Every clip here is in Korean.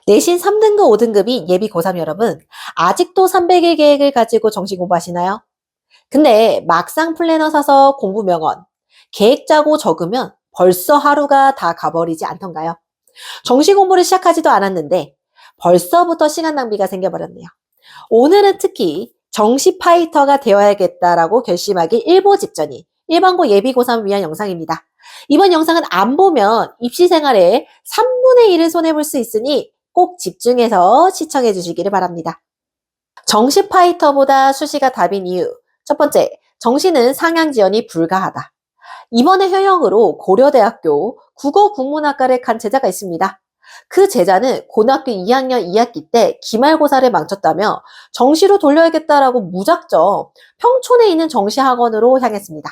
내신 3등급, 5등급이 예비 고3 여러분, 아직도 300일 계획을 가지고 정시 공부하시나요? 근데 막상 플래너 사서 공부 명언, 계획 짜고 적으면 벌써 하루가 다 가버리지 않던가요? 정시 공부를 시작하지도 않았는데 벌써부터 시간 낭비가 생겨버렸네요. 오늘은 특히 정시 파이터가 되어야겠다라고 결심하기 일보 직전인 일반고 예비고3 위한 영상입니다. 이번 영상은 안 보면 입시 생활에 3분의 1을 손해볼 수 있으니 꼭 집중해서 시청해 주시기를 바랍니다. 정시 파이터보다 수시가 답인 이유. 첫 번째, 정시는 상향 지원이 불가하다. 이번에 현역으로 고려대학교 국어국문학과를 간 제자가 있습니다. 그 제자는 고등학교 2학년 2학기 때 기말고사를 망쳤다며 정시로 돌려야겠다라고 무작정 평촌에 있는 정시학원으로 향했습니다.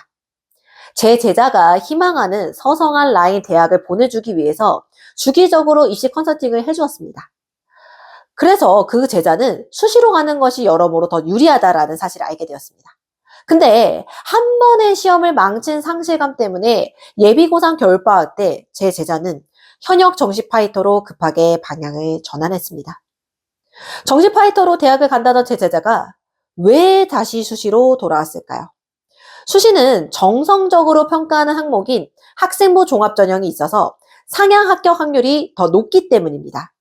제 제자가 희망하는 서성한 라인 대학을 보내주기 위해서 주기적으로 입시 컨설팅을 해주었습니다. 그래서 그 제자는 수시로 가는 것이 여러모로 더 유리하다라는 사실을 알게 되었습니다. 근데 한 번의 시험을 망친 상실감 때문에 예비고3 겨울방학 때 제 제자는 현역 정시 파이터로 급하게 방향을 전환했습니다. 정시 파이터로 대학을 간다던 제 제자가 왜 다시 수시로 돌아왔을까요? 수시는 정성적으로 평가하는 항목인 학생부 종합전형이 있어서 상향 합격 확률이 더 높기 때문입니다.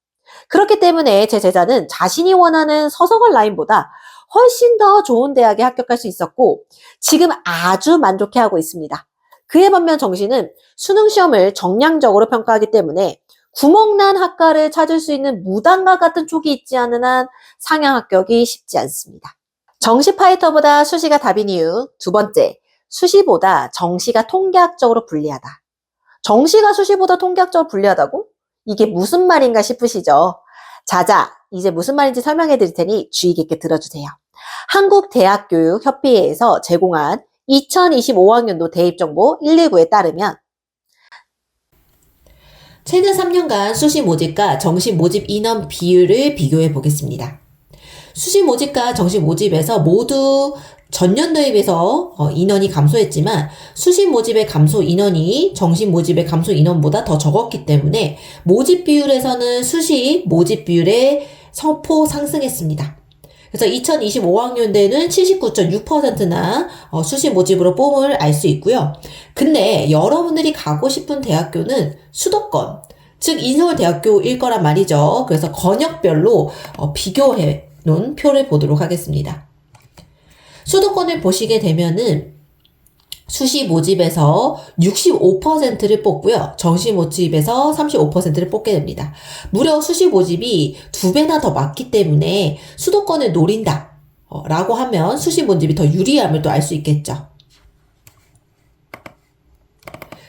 그렇기 때문에 제 제자는 자신이 원하는 서성한 라인보다 훨씬 더 좋은 대학에 합격할 수 있었고 지금 아주 만족해하고 있습니다. 그에 반면 정시는 수능 시험을 정량적으로 평가하기 때문에 구멍난 학과를 찾을 수 있는 무당과 같은 촉이 있지 않은 한 상향 합격이 쉽지 않습니다. 정시 파이터보다 수시가 답인 이유. 두 번째, 수시보다 정시가 통계학적으로 불리하다. 정시가 수시보다 통계학적으로 불리하다고? 이게 무슨 말인가 싶으시죠? 자자, 이제 무슨 말인지 설명해 드릴 테니 주의 깊게 들어주세요. 한국대학교육협회에서 제공한 2025학년도 대입정보 119에 따르면 최근 3년간 수시 모집과 정시 모집 인원 비율을 비교해 보겠습니다. 수시 모집과 정시 모집에서 모두 전년도에 비해서 인원이 감소했지만 수시 모집의 감소 인원이 정시 모집의 감소 인원보다 더 적었기 때문에 모집 비율에서는 수시 모집 비율의 소폭 상승했습니다. 그래서 2025학년대는 79.6%나 수시 모집으로 뽐을 알 수 있고요. 근데 여러분들이 가고 싶은 대학교는 수도권, 즉 인서울대학교일 거란 말이죠. 그래서 권역별로 비교해 놓은 표를 보도록 하겠습니다. 수도권을 보시게 되면은 수시 모집에서 65%를 뽑고요. 정시 모집에서 35%를 뽑게 됩니다. 무려 수시 모집이 2배나 더 많기 때문에 수도권을 노린다 라고 하면 수시 모집이 더 유리함을 또 알 수 있겠죠.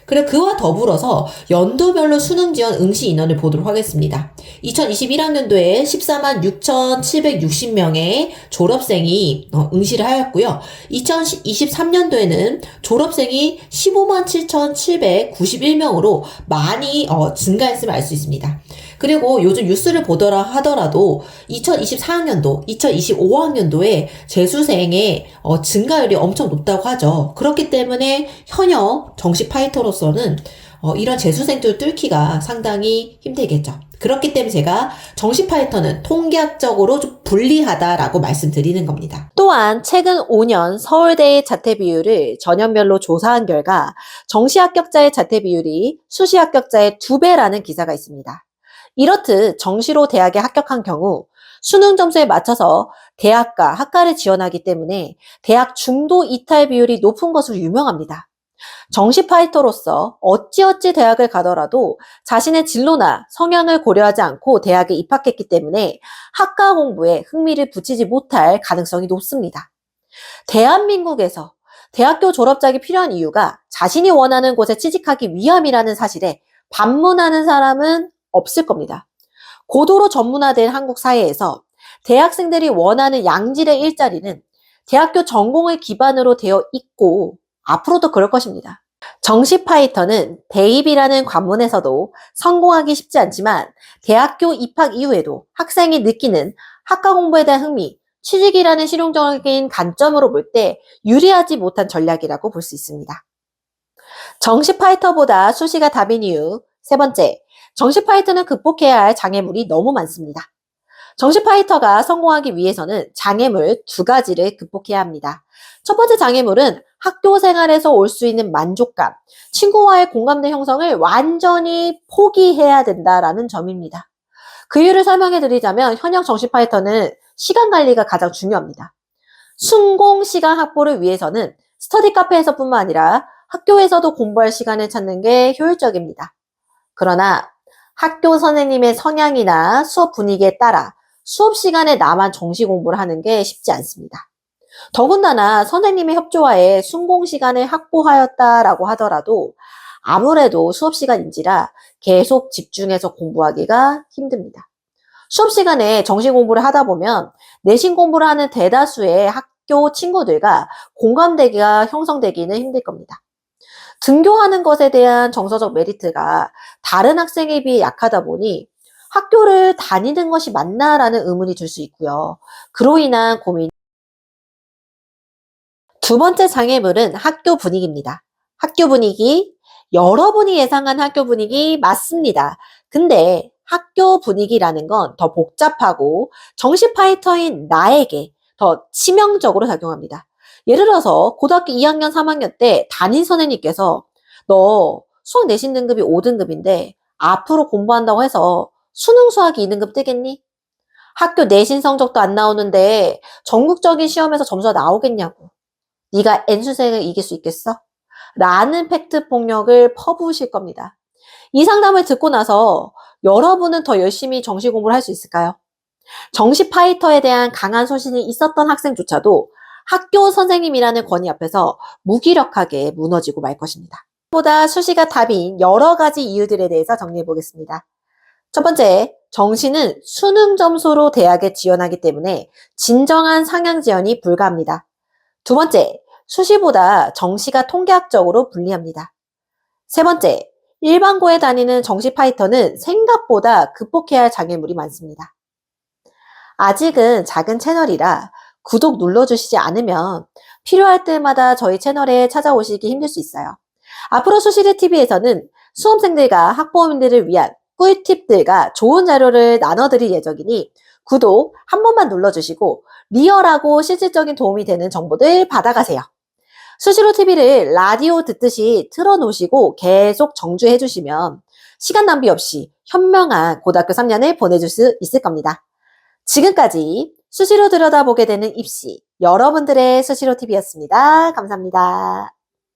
그래 그와 더불어서 연도별로 수능 지원 응시 인원을 보도록 하겠습니다. 2021학년도에 14만 6,760명의 졸업생이 응시를 하였고요. 2023년도에는 졸업생이 15만 7,791명으로 많이 증가했음을 알 수 있습니다. 그리고 요즘 뉴스를 보더라 하더라도 2024학년도, 2025학년도에 재수생의 증가율이 엄청 높다고 하죠. 그렇기 때문에 현역 정시 파이터로서는 이런 재수생들 뚫기가 상당히 힘들겠죠. 그렇기 때문에 제가 정시 파이터는 통계학적으로 좀 불리하다라고 말씀드리는 겁니다. 또한 최근 5년 서울대의 자퇴 비율을 전형별로 조사한 결과 정시 합격자의 자퇴 비율이 수시 합격자의 2배라는 기사가 있습니다. 이렇듯 정시로 대학에 합격한 경우 수능 점수에 맞춰서 대학과 학과를 지원하기 때문에 대학 중도 이탈 비율이 높은 것으로 유명합니다. 정시 파이터로서 어찌어찌 대학을 가더라도 자신의 진로나 성향을 고려하지 않고 대학에 입학했기 때문에 학과 공부에 흥미를 붙이지 못할 가능성이 높습니다. 대한민국에서 대학교 졸업장이 필요한 이유가 자신이 원하는 곳에 취직하기 위함이라는 사실에 반문하는 사람은 없을 겁니다. 고도로 전문화된 한국 사회에서 대학생들이 원하는 양질의 일자리는 대학교 전공을 기반으로 되어 있고 앞으로도 그럴 것입니다. 정시 파이터는 대입이라는 관문에서도 성공하기 쉽지 않지만 대학교 입학 이후에도 학생이 느끼는 학과 공부에 대한 흥미, 취직이라는 실용적인 관점으로 볼 때 유리하지 못한 전략이라고 볼 수 있습니다. 정시 파이터보다 수시가 답인 이유. 세 번째, 정시 파이터는 극복해야 할 장애물이 너무 많습니다. 정시 파이터가 성공하기 위해서는 장애물 두 가지를 극복해야 합니다. 첫 번째 장애물은 학교 생활에서 올 수 있는 만족감, 친구와의 공감대 형성을 완전히 포기해야 된다라는 점입니다. 그 이유를 설명해 드리자면 현역 정시 파이터는 시간 관리가 가장 중요합니다. 순공 시간 확보를 위해서는 스터디 카페에서뿐만 아니라 학교에서도 공부할 시간을 찾는 게 효율적입니다. 그러나 학교 선생님의 성향이나 수업 분위기에 따라 수업 시간에 나만 정시 공부를 하는 게 쉽지 않습니다. 더군다나 선생님의 협조하에 순공 시간을 확보하였다라고 하더라도 아무래도 수업 시간인지라 계속 집중해서 공부하기가 힘듭니다. 수업 시간에 정시 공부를 하다 보면 내신 공부를 하는 대다수의 학교 친구들과 공감대가 형성되기는 힘들 겁니다. 등교하는 것에 대한 정서적 메리트가 다른 학생에 비해 약하다 보니 학교를 다니는 것이 맞나라는 의문이 들 수 있고요. 그로 인한 고민. 두 번째 장애물은 학교 분위기입니다. 학교 분위기, 여러분이 예상한 학교 분위기 맞습니다. 근데 학교 분위기라는 건 더 복잡하고 정시 파이터인 나에게 더 치명적으로 작용합니다. 예를 들어서 고등학교 2학년, 3학년 때 담임 선생님께서 너 수학 내신 등급이 5등급인데 앞으로 공부한다고 해서 수능 수학이 2등급 뜨겠니? 학교 내신 성적도 안 나오는데 전국적인 시험에서 점수가 나오겠냐고. 네가 N수생을 이길 수 있겠어? 라는 팩트 폭력을 퍼부으실 겁니다. 이 상담을 듣고 나서 여러분은 더 열심히 정시 공부를 할 수 있을까요? 정시 파이터에 대한 강한 소신이 있었던 학생조차도 학교 선생님이라는 권위 앞에서 무기력하게 무너지고 말 것입니다. 보다 수시가 답인 여러 가지 이유들에 대해서 정리해 보겠습니다. 첫 번째, 정시는 수능 점수로 대학에 지원하기 때문에 진정한 상향 지원이 불가합니다. 두 번째, 수시보다 정시가 통계학적으로 불리합니다. 세 번째, 일반고에 다니는 정시 파이터는 생각보다 극복해야 할 장애물이 많습니다. 아직은 작은 채널이라 구독 눌러주시지 않으면 필요할 때마다 저희 채널에 찾아오시기 힘들 수 있어요. 앞으로 수시르 TV에서는 수험생들과 학부모님들을 위한 꿀팁들과 좋은 자료를 나눠드릴 예정이니 구독 한 번만 눌러주시고 리얼하고 실질적인 도움이 되는 정보들 받아가세요. 수시로 TV를 라디오 듣듯이 틀어놓으시고 계속 정주해 주시면 시간 낭비 없이 현명한 고등학교 3년을 보내줄 수 있을 겁니다. 지금까지 수시로 들여다보게 되는 입시, 여러분들의 수시로 TV였습니다. 감사합니다.